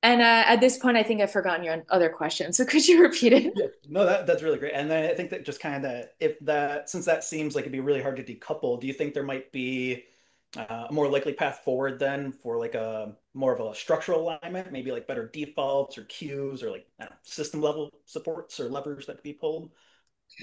And at this point, I think I've forgotten your other question. So could you repeat it? Yeah, no, that's really great. And then I think that just kind of if that since that seems like it'd be really hard to decouple, do you think there might be a more likely path forward then for like a more of a structural alignment, maybe like better defaults or queues or like I don't know, system level supports or levers that could be pulled?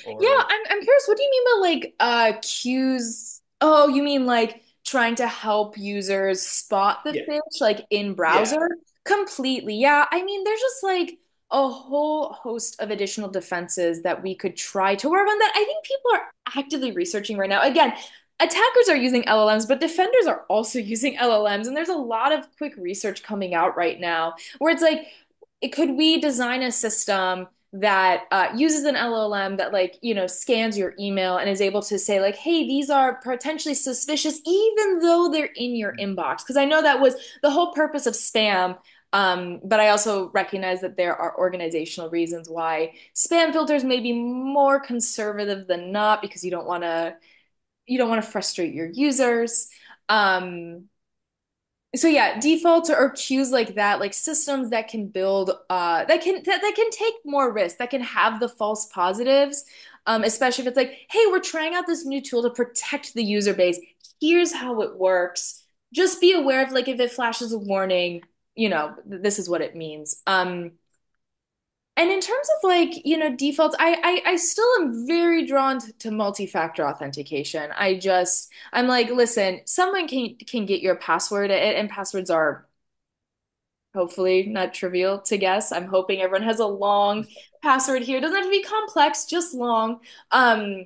Yeah, Or I'm curious. What do you mean by like cues? Oh, you mean like trying to help users spot the yeah, fish, like in yeah, browser? Completely. Yeah. I mean, there's just like a whole host of additional defenses that we could try to work on that I think people are actively researching right now. Again, attackers are using LLMs, but defenders are also using LLMs. And there's a lot of quick research coming out right now where it's like, could we design a system that uses an LLM that like scans your email and is able to say like, hey, these are potentially suspicious even though they're in your inbox? Because I know that was the whole purpose of spam. But I also recognize that there are organizational reasons why spam filters may be more conservative than not because you don't want to frustrate your users. Um, so yeah, defaults or cues like that, like systems that can build that can take more risk, that can have the false positives, especially if it's like, hey, we're trying out this new tool to protect the user base. Here's how it works. Just be aware of like if it flashes a warning, this is what it means. And in terms of like, defaults, I still am very drawn to multi-factor authentication. I'm like, listen, someone can get your password, and passwords are hopefully not trivial to guess. I'm hoping everyone has a long password here. It doesn't have to be complex, just long. Um,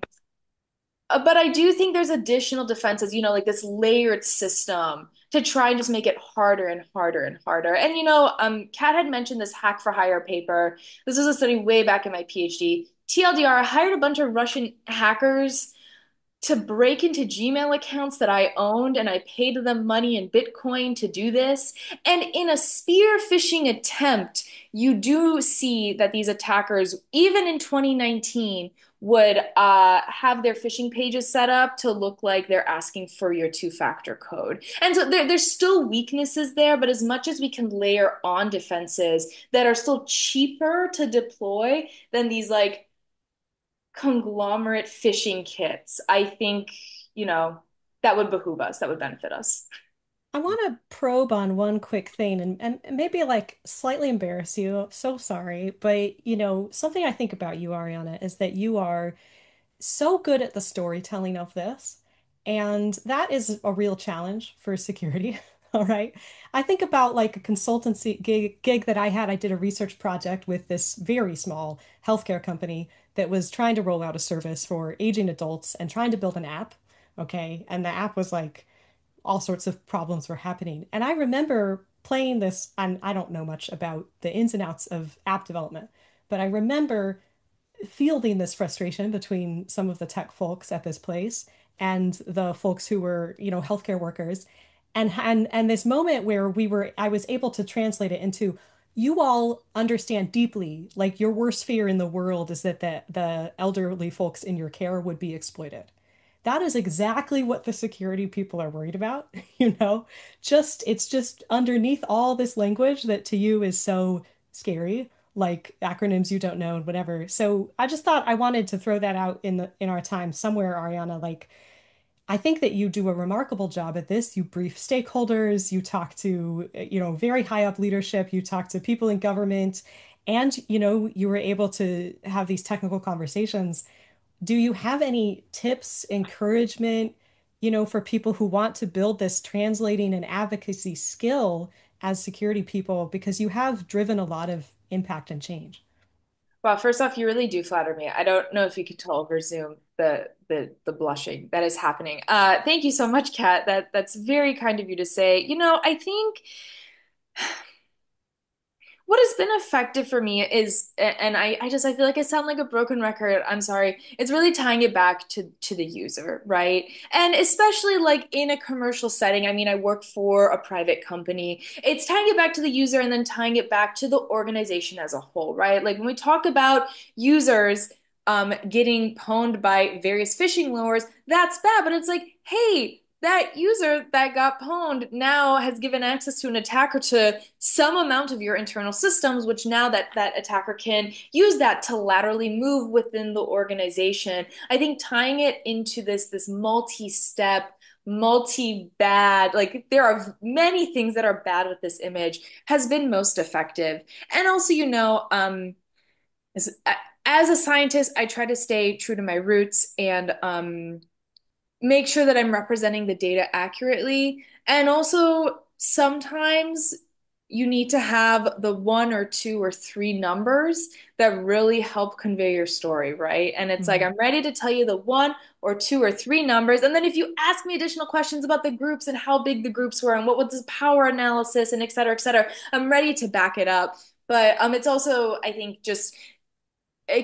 but I do think there's additional defenses, like this layered system to try and just make it harder and harder and harder. And Kat had mentioned this hack for hire paper. This was a study way back in my PhD. TLDR, I hired a bunch of Russian hackers to break into Gmail accounts that I owned, and I paid them money in Bitcoin to do this. And in a spear phishing attempt, you do see that these attackers, even in 2019, would have their phishing pages set up to look like they're asking for your two-factor code. And so there's still weaknesses there, but as much as we can layer on defenses that are still cheaper to deploy than these like conglomerate phishing kits, I think, you know, that would behoove us, that would benefit us. I want to probe on one quick thing and maybe like slightly embarrass you. So sorry. But, something I think about you, Ariana, is that you are so good at the storytelling of this. And that is a real challenge for security. All right. I think about like a consultancy gig that I had. I did a research project with this very small healthcare company that was trying to roll out a service for aging adults and trying to build an app. Okay. And the app was like all sorts of problems were happening. And I remember playing this, and I don't know much about the ins and outs of app development, but I remember fielding this frustration between some of the tech folks at this place and the folks who were, healthcare workers. And this moment where I was able to translate it into you all understand deeply, like your worst fear in the world is that the elderly folks in your care would be exploited. That is exactly what the security people are worried about, you know? It's just underneath all this language that to you is so scary, like acronyms you don't know and whatever. So I just thought I wanted to throw that out in our time somewhere, Ariana. Like I think that you do a remarkable job at this. You brief stakeholders, you talk to, very high up leadership, you talk to people in government, and you were able to have these technical conversations. Do you have any tips, encouragement, for people who want to build this translating and advocacy skill as security people? Because you have driven a lot of impact and change. Well, first off, you really do flatter me. I don't know if you could tell over Zoom the blushing that is happening. Thank you so much, Kat. That's very kind of you to say. I think what has been effective for me is, and I feel like I sound like a broken record. I'm sorry. It's really tying it back to the user, right? And especially like in a commercial setting. I mean, I work for a private company. It's tying it back to the user and then tying it back to the organization as a whole, right? Like when we talk about users getting pwned by various phishing lures, that's bad. But it's like, hey, that user that got pwned now has given access to an attacker to some amount of your internal systems, which now that attacker can use that to laterally move within the organization. I think tying it into this multi-step, multi-bad, like there are many things that are bad with this image has been most effective. And also, as, as a scientist, I try to stay true to my roots and make sure that I'm representing the data accurately. And also, sometimes you need to have the one or two or three numbers that really help convey your story, right? And it's like, Mhm. I'm ready to tell you the one or two or three numbers. And then if you ask me additional questions about the groups and how big the groups were and what was the power analysis and et cetera, I'm ready to back it up. But it's also, I think, just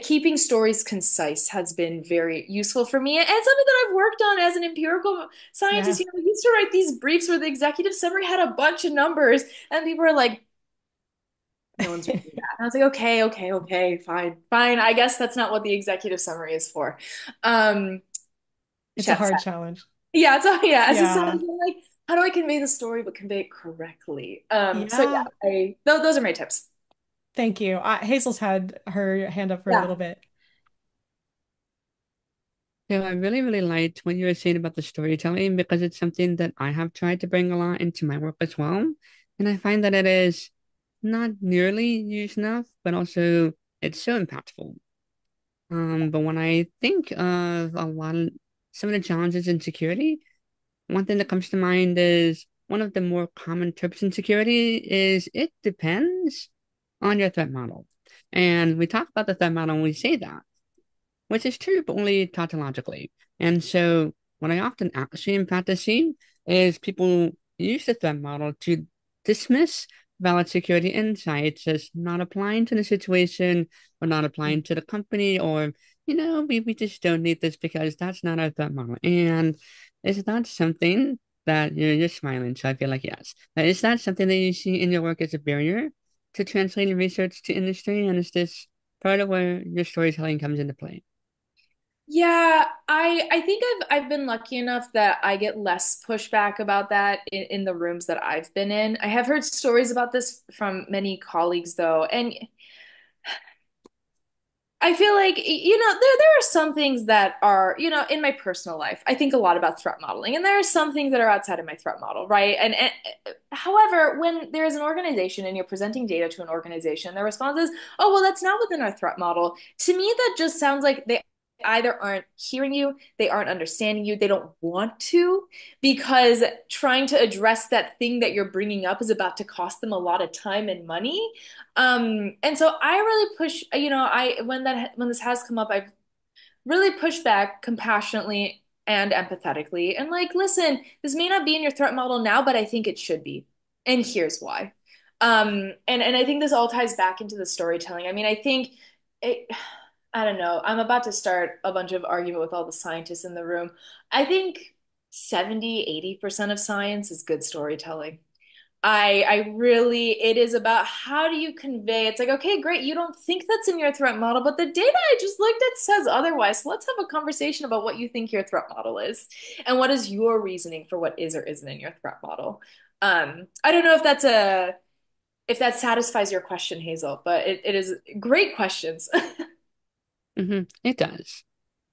keeping stories concise has been very useful for me and something that I've worked on as an empirical scientist. Yeah. I used to write these briefs where the executive summary had a bunch of numbers, and people were like, no one's reading that. And I was like, okay, okay, okay, fine, fine. I guess that's not what the executive summary is for. Um, It's a Chet hard said. challenge. Yeah, so yeah, as a Yeah. scientist, I'm like, how do I convey the story but convey it correctly? So Yeah. yeah, those are my tips. Thank you. Hazel's had her hand up for a Yeah. little bit. So I really, really liked what you were saying about the storytelling because it's something that I have tried to bring a lot into my work as well. And I find that it is not nearly used enough, but also it's so impactful. But when I think of some of the challenges in security, one thing that comes to mind is one of the more common tropes in security is it depends on your threat model. And we talk about the threat model and we say that, which is true, but only tautologically. And so what I often actually in practice see is people use the threat model to dismiss valid security insights as not applying to the situation or not applying to the company or, we just don't need this because that's not our threat model. And is that something that you're smiling? So I feel like yes. Is that something that you see in your work as a barrier to translating research to industry? And is this part of where your storytelling comes into play? Yeah, I think I've been lucky enough that I get less pushback about that in the rooms that I've been in. I have heard stories about this from many colleagues though, and I feel like there are some things that are in my personal life. I think a lot about threat modeling, and there are some things that are outside of my threat model, right? And however, when there is an organization and you're presenting data to an organization, their response is, "Oh, well, that's not within our threat model." To me, that just sounds like they either aren't hearing you, they aren't understanding you, they don't want to, because trying to address that thing that you're bringing up is about to cost them a lot of time and money. And so I really push, I when this has come up, I've really pushed back compassionately and empathetically and like, listen, this may not be in your threat model now, but I think it should be. And here's why. And I think this all ties back into the storytelling. I mean, I think it, I don't know. I'm about to start a bunch of argument with all the scientists in the room. I think 70-80% of science is good storytelling. I really, it is about how do you convey? It's like, okay, great. You don't think that's in your threat model, but the data I just looked at says otherwise. So let's have a conversation about what you think your threat model is and what is your reasoning for what is or isn't in your threat model. I don't know if that satisfies your question, Hazel, but it is great questions. It does.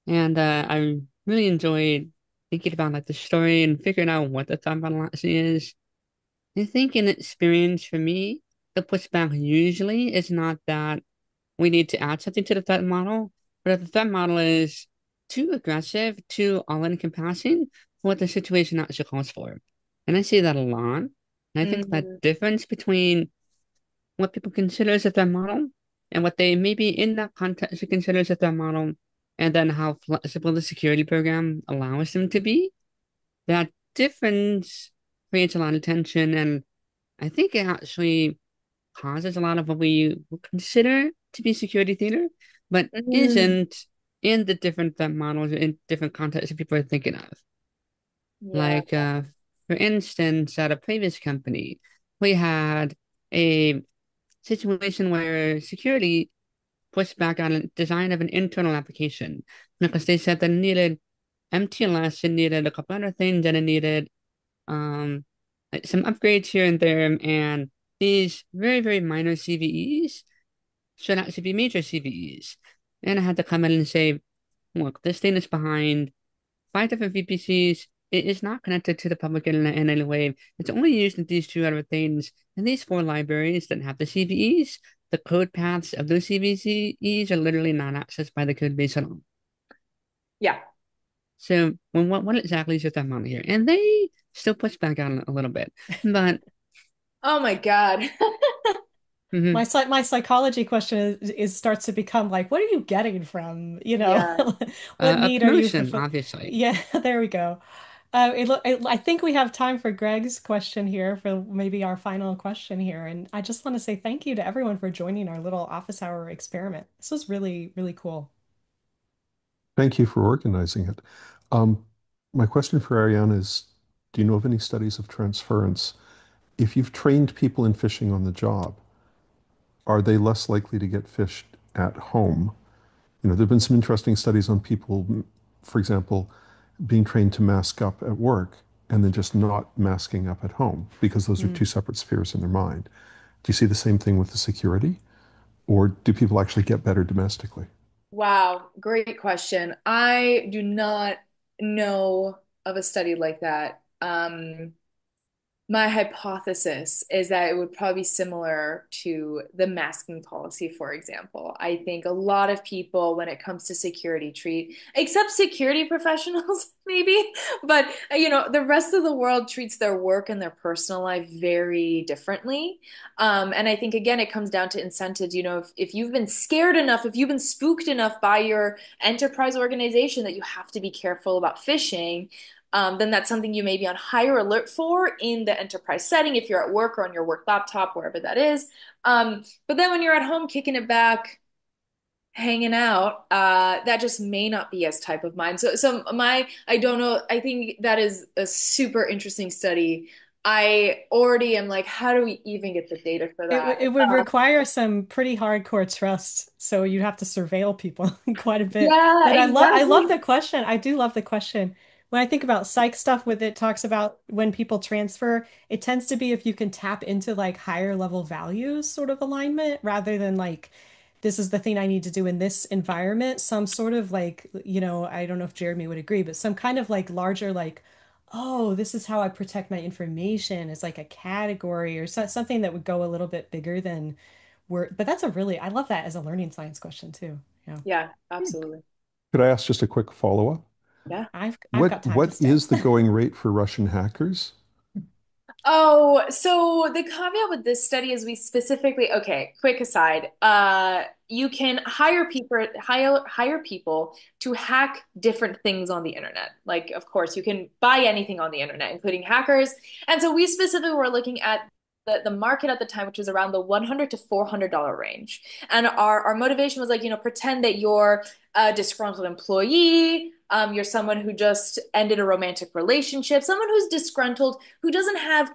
And I really enjoyed thinking about like the story and figuring out what the thought model actually is. I think in experience for me, the pushback usually is not that we need to add something to the threat model, but if the threat model is too aggressive, too all-encompassing for what the situation actually calls for. And I see that a lot. And I think that Mhm. difference between what people consider as a threat model and what they maybe in that context consider as a threat model, and then how flexible the security program allows them to be, that difference creates a lot of tension. And I think it actually causes a lot of what we would consider to be security theater, but Mm, isn't in the different threat models in different contexts that people are thinking of. yeah. Like, for instance, at a previous company, we had a situation where security pushed back on a design of an internal application because they said that it needed MTLS, it needed a couple other things, and it needed um like some upgrades here and there, and these very, very minor CVEs should actually be major CVEs. And I had to come in and say, look, this thing is behind five different VPCs. It is not connected to the public internet in any way. It's only used in these two other things. And these four libraries that have the CVEs, the code paths of those CVEs are literally not accessed by the code base at all. Yeah. So what exactly is your thumb on here? And they still push back on it a little bit. But Oh my God. Hmm. My psychology question is starts to become like, what are you getting from, Yeah. what A need are you promotion, fulfilling? obviously. Yeah, there we go. I think we have time for Greg's question here for maybe our final question here. And I just want to say thank you to everyone for joining our little office hour experiment. This was really, really cool. Thank you for organizing it. Um, my question for Ariane is, do you know of any studies of transference? If you've trained people in phishing on the job, are they less likely to get phished at home? There have been some interesting studies on people, for example, being trained to mask up at work and then just not masking up at home because those are Hmm. two separate spheres in their mind. Do you see the same thing with the security, or do people actually get better domestically? Wow, great question. I do not know of a study like that. My hypothesis is that it would probably be similar to the masking policy, for example. I think a lot of people, when it comes to security, except security professionals, maybe, but the rest of the world treats their work and their personal life very differently. And I think, again, it comes down to incentives. If you've been scared enough, if you've been spooked enough by your enterprise organization that you have to be careful about phishing, then that's something you may be on higher alert for in the enterprise setting if you're at work or on your work laptop, wherever that is. But then when you're at home kicking it back, hanging out, that just may not be as type of mind. I don't know. I think that is a super interesting study. I already am like, how do we even get the data for that? It would require some pretty hardcore trust, so you'd have to surveil people quite a bit. Yeah, But I love exactly. the question. I do love the question. When I think about psych stuff with it talks about when people transfer, it tends to be if you can tap into like higher level values sort of alignment rather than like this is the thing I need to do in this environment. Some sort of like, I don't know if Jeremy would agree, but some kind of like larger like oh, this is how I protect my information is like a category or something that would go a little bit bigger than word. But I love that as a learning science question too. Yeah. Yeah, absolutely. Could I ask just a quick follow-up? Yeah. I've What got time to what stay. is the going rate for Russian hackers? Oh, so the caveat with this study is okay, quick aside. You can hire people to hack different things on the internet. Like, of course, you can buy anything on the internet, including hackers. And so we specifically were looking at the market at the time, which was around the $100 to $400 range. And our motivation was like, pretend that you're a disgruntled employee. You're someone who just ended a romantic relationship, someone who's disgruntled, who doesn't have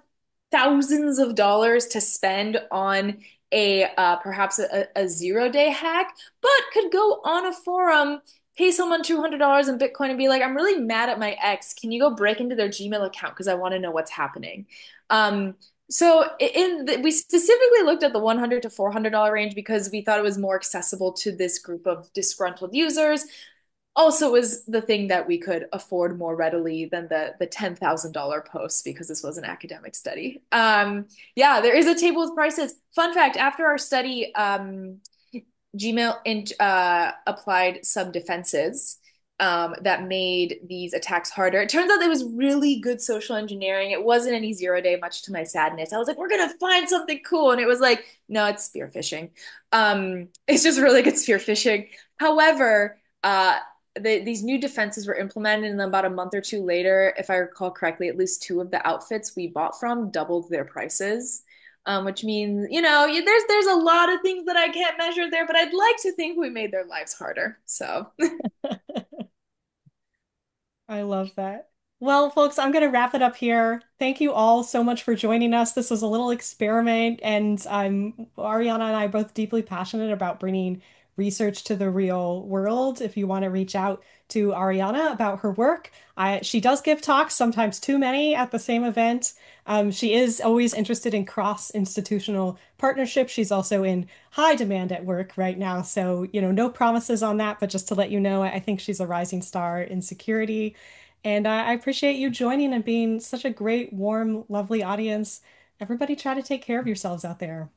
thousands of dollars to spend on a perhaps a 0 day hack, but could go on a forum, pay someone $200 in Bitcoin and be like, I'm really mad at my ex. Can you go break into their Gmail account because I want to know what's happening? Um, we specifically looked at the $100 to $400 range because we thought it was more accessible to this group of disgruntled users. Also, it was the thing that we could afford more readily than the $10,000 posts because this was an academic study. Yeah, there is a table with prices. Fun fact, after our study, applied some defenses that made these attacks harder. It turns out it was really good social engineering. It wasn't any 0 day, much to my sadness. I was like, we're gonna find something cool, and it was like, no, it's spear phishing. It's just really good spear phishing. However, these new defenses were implemented, and then about a month or two later, if I recall correctly, at least two of the outfits we bought from doubled their prices. Which means, there's a lot of things that I can't measure there, but I'd like to think we made their lives harder. So, I love that. Well, folks, I'm going to wrap it up here. Thank you all so much for joining us. This was a little experiment, and Ariana and I are both deeply passionate about bringing research to the real world. If you want to reach out to Ariana about her work, she does give talks, sometimes too many at the same event. She is always interested in cross-institutional partnerships. She's also in high demand at work right now. So, no promises on that, but just to let you know, I think she's a rising star in security. And I appreciate you joining and being such a great, warm, lovely audience. Everybody try to take care of yourselves out there.